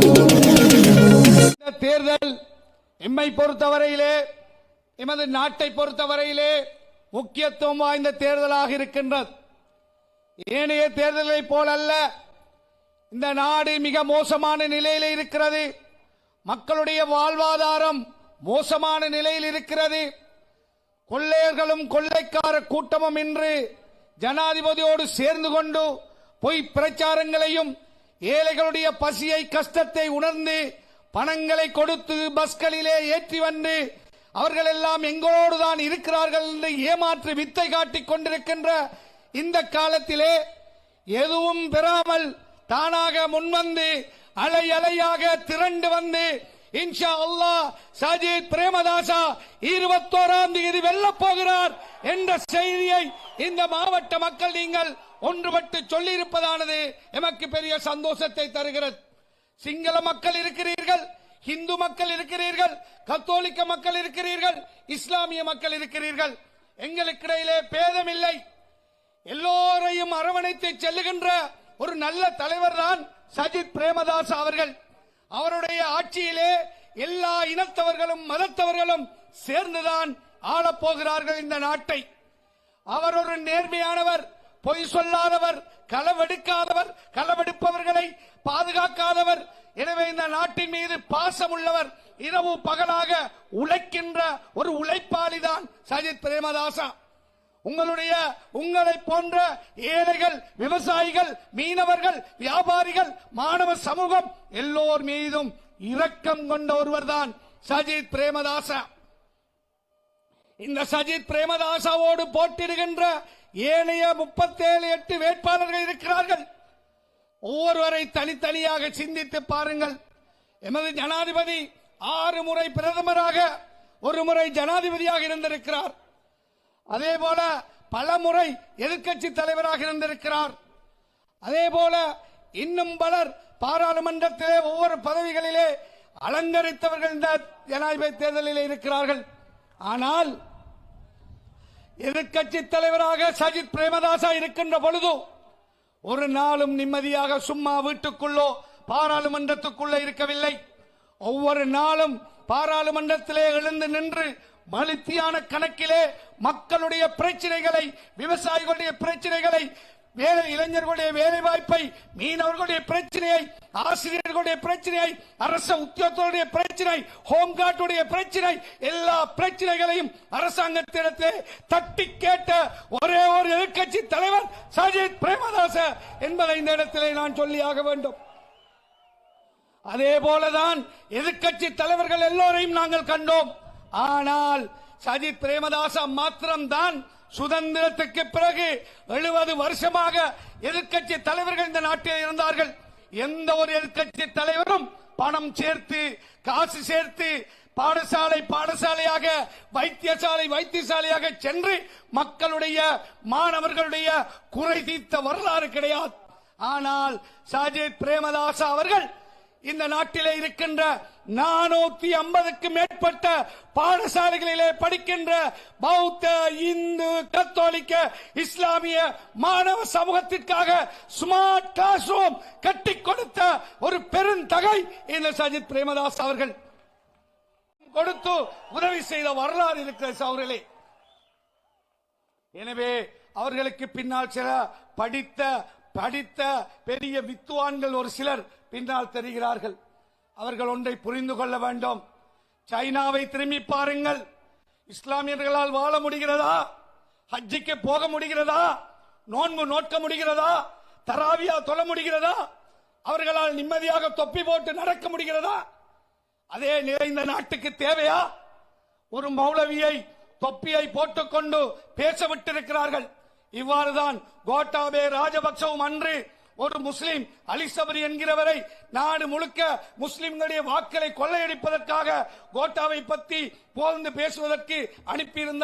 இந்த தேர்தல் எம்மை பொறுத்தவரையிலே, எமது நாட்டை பொறுத்தவரையிலே முக்கியத்துவம் வாய்ந்த தேர்தலாக இருக்கின்றது. ஏனைய தேர்தலை போலல்ல. இந்த நாடு மிக மோசமான நிலையில் இருக்கிறது. மக்களுடைய வாழ்வாதாரம் மோசமான நிலையில் இருக்கிறது. கொள்ளையர்களும் கொள்ளைக்கார கூட்டமும் இன்று ஜனாதிபதியோடு சேர்ந்து கொண்டு பொய் பிரச்சாரங்களையும் ஏழைகளுடைய பசியை கஷ்டத்தை உணர்ந்து பணங்களை கொடுத்து பஸ்களிலே ஏற்றி வந்து அவர்கள் எல்லாம் எங்களோடு தான் இருக்கிறார்கள் என்று ஏமாற்று வித்தை காட்டிக் கொண்டிருக்கின்ற இந்த காலத்திலே எதுவும் பெறாமல் தானாக முன்வந்து அலை அலையாக திரண்டு வந்து இன்ஷா அல்லாஹ் சஜித் பிரேமதாசா 21ஆம் தேதி வெல்லப் போகிறார் என்ற செய்தியை இந்த மாவட்ட மக்கள் நீங்கள் ஒன்றுபட்டு சொல்லியிருப்பதானது எமக்கு பெரிய சந்தோஷத்தை தருகிறது. சிங்கள மக்கள் இருக்கிறீர்கள், இந்து மக்கள் இருக்கிறீர்கள், கத்தோலிக்க மக்கள் இருக்கிறீர்கள், இஸ்லாமிய மக்கள் இருக்கிறீர்கள். எங்களுக்கிடையிலே பேதம் இல்லை. எல்லோரையும் அரவணைத்து செல்லுகின்ற ஒரு நல்ல தலைவர் தான் சஜித் பிரேமதாஸ் அவர்கள். அவருடைய ஆட்சியிலே எல்லா இனத்தவர்களும் மதத்தவர்களும் சேர்ந்துதான் ஆளப்போகிறார்கள் இந்த நாட்டை. அவர் ஒரு நேர்மையானவர், பொய் சொல்லாதவர், களவெடுக்காதவர், களவெடுப்பவர்களை பாதுகாக்காதவர். எனவே இந்த நாட்டின் மீது பாசம் உள்ளவர், இரவு பகலாக உழைக்கின்ற ஒரு உழைப்பாளிதான் சஜித் பிரேமதாசா. உங்களை போன்ற ஏழைகள், விவசாயிகள், மீனவர்கள், வியாபாரிகள், மாணவ சமூகம் எல்லோர் மீதும் இரக்கம் கொண்ட ஒருவர் தான் சஜித் பிரேமதாசா. இந்த சஜித் பிரேமதாசாவோடு போட்டியிடுகின்ற ஏனைய 37 வேட்பாளர்கள் இருக்கிறார்கள். ஒவ்வொருவரை தனித்தனியாக சிந்தித்து பாருங்கள். எமது ஜனாதிபதி 6 முறை பிரதமராக, 1 முறை ஜனாதிபதியாக இருந்திருக்கிறார். அதே போல பல முறை எதிர்க்கட்சி தலைவராக இருந்திருக்கிறார். அதே போல இன்னும் பலர் பாராளுமன்றத்திலே ஒவ்வொரு பதவிகளிலே அலங்கரித்தவர்கள் இந்த ஜனாதிபதி தேர்தலில் இருக்கிறார்கள். ஆனால் எதிர்க்கட்சி தலைவராக சஜித் பிரேமதாசா இருக்கின்ற பொழுது ஒரு நாளும் நிம்மதியாக சும்மா வீட்டுக்குள்ளோ பாராளுமன்றத்துக்குள்ளே இருக்கவில்லை. ஒவ்வொரு நாளும் பாராளுமன்றத்திலே எழுந்து நின்று மலித்தியான கணக்கிலே மக்களுடைய பிரச்சனைகளை, விவசாயிகளுடைய பிரச்சனைகளை, இளைஞர்களுடைய வேலை வாய்ப்பை, மீனவர்களுடைய பிரச்சனையை, ஆசிரியர்களுடைய பிரச்சனையை, அரசு உத்தியோகத்தருடைய பிரச்சனை, ஹோம்கார்டுடைய பிரச்சனை, எல்லா பிரச்சனைகளையும் அரசாங்கத்திடத்திலே தட்டி கேட்ட ஒரே ஒரு எதிர்க்கட்சி தலைவர் சஜித் பிரேமதாச என்பதை இந்த இடத்திலே நான் சொல்லியாக வேண்டும். அதே போலதான் எதிர்க்கட்சி தலைவர்கள் எல்லோரையும் நாங்கள் கண்டோம். ஆனால் சஜித் பிரேமதாசா மாத்திரம்தான் சுதந்திரத்துக்கு பிறகு 70 வருஷமாக எதிர்க்கட்சி தலைவர்கள் இந்த நாட்டில் இருந்தார்கள். எந்த ஒரு எதிர்க்கட்சி தலைவரும் பணம் சேர்த்து, காசு சேர்த்து, பாடசாலையாக, வைத்தியசாலையாக சென்று மக்களுடைய, மாணவர்களுடைய குறை தீர்த்த வரலாறு கிடையாது. ஆனால் சஜித் பிரேமதாசா அவர்கள் இந்த நாட்டிலே இருக்கின்ற 450க்கு மேற்பட்ட பாடசாலைகளிலே படிக்கின்ற பௌத்த, இந்து, கத்தோலிக்க, இஸ்லாமிய மாணவ சமூகத்திற்காக ஸ்மார்ட் கிளாஸ் ரூம் கட்டி கொடுத்த ஒரு பெருந்தகை இந்த சஜித் பிரேமதாஸ் அவர்கள். கொடுத்து உதவி செய்த வரலாறு இருக்கிற அவர்களே. எனவே அவர்களுக்கு பின்னால் சில படித்த பெரிய வித்துவான்கள் ஒரு சிலர் பின்னால் தெரிகிறார்கள். அவர்கள் ஒன்றை புரிந்து கொள்ள வேண்டும். சைனாவை திரும்பி பாருங்கள். இஸ்லாமியர்களால் வாழ முடிகிறதா? ஹஜ்ஜிக்கு போக முடிகிறதா? நோன்பு நோட்க முடிகிறதா? தராவியா தொழ முடிகிறதா? அவர்களால் நிம்மதியாக தொப்பி போட்டு நடக்க முடிகிறதா? அதே நிலை இந்த நாட்டுக்கு தேவையா? ஒரு மௌலவியை தொப்பியை போட்டுக்கொண்டு பேச விட்டிருக்கிறார்கள். இவ்வாறுதான் கோட்டாபே ராஜபக்சவும் அன்று ஒரு முஸ்லிம் அலி சபரி என்கிறவரை நாடு முழுக்க முஸ்லிம்களுடைய வாக்களை கொள்ளையடிப்பதற்காக கோட்டாவை பற்றி புகழ்ந்து பேசுவதற்கு அனுப்பியிருந்தார்.